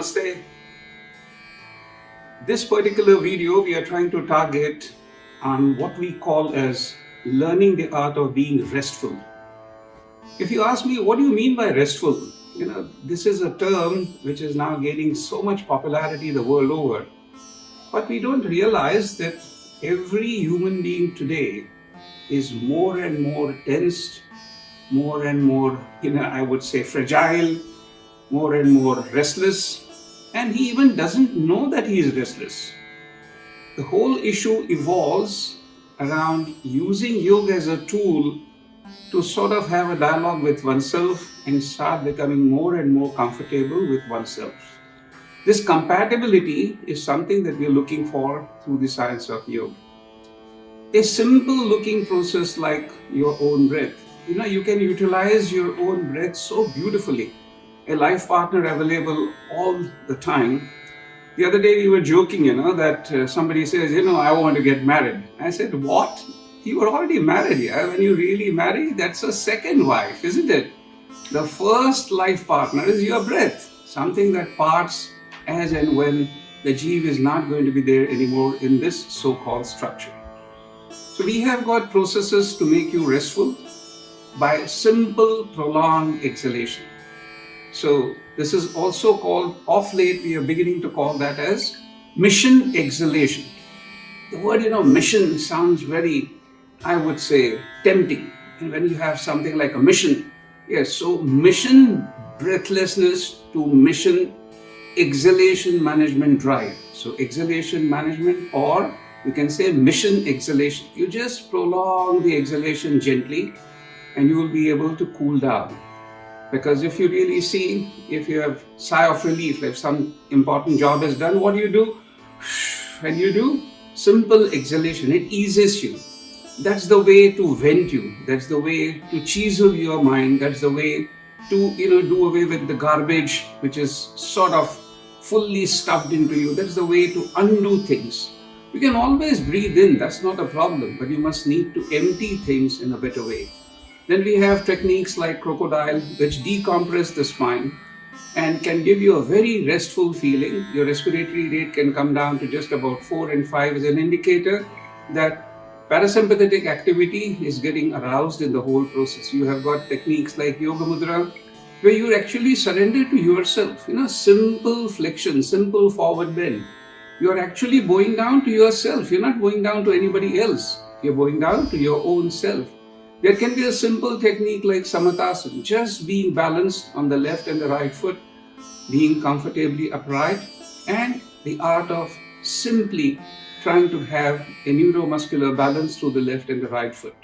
Namaste. This particular video we are trying to target on what we call as learning the art of being restful. If you ask me, what do you mean by restful? This is a term which is now gaining so much popularity the world over. But we don't realize that every human being today is more and more tensed, more and more, I would say fragile, more and more restless, and he even doesn't know that he is restless. The whole issue evolves around using yoga as a tool to sort of have a dialogue with oneself and start becoming more and more comfortable with oneself. This compatibility is something that we are looking for through the science of yoga. A simple looking process like your own breath. You can utilize your own breath so beautifully. A life partner available all the time. The other day we were joking, that somebody says, I want to get married. I said, what? You were already married, yeah? When you really marry, that's a second wife, isn't it? The first life partner is your breath, something that parts as and when the jeev is not going to be there anymore in this so-called structure. So we have got processes to make you restful by simple prolonged exhalation. So this is also called, of late we are beginning to call that as mission exhalation. The word, mission sounds very, I would say, tempting. And when you have something like a mission, yes, so mission breathlessness to mission exhalation management drive. So exhalation management, or you can say mission exhalation. You just prolong the exhalation gently and you will be able to cool down. Because if you really see, if you have sigh of relief, if some important job is done, what do? When you do simple exhalation, it eases you. That's the way to vent you. That's the way to chisel your mind. That's the way to, do away with the garbage which is sort of fully stuffed into you. That's the way to undo things. You can always breathe in, that's not a problem, but you must need to empty things in a better way. Then we have techniques like crocodile, which decompress the spine and can give you a very restful feeling. Your respiratory rate can come down to just about 4 and 5 as an indicator that parasympathetic activity is getting aroused in the whole process. You have got techniques like yoga mudra, where you actually surrender to yourself. Simple flexion, simple forward bend. You are actually bowing down to yourself. You're not bowing down to anybody else. You're bowing down to your own self. There can be a simple technique like samatasana, just being balanced on the left and the right foot, being comfortably upright, and the art of simply trying to have a neuromuscular balance through the left and the right foot.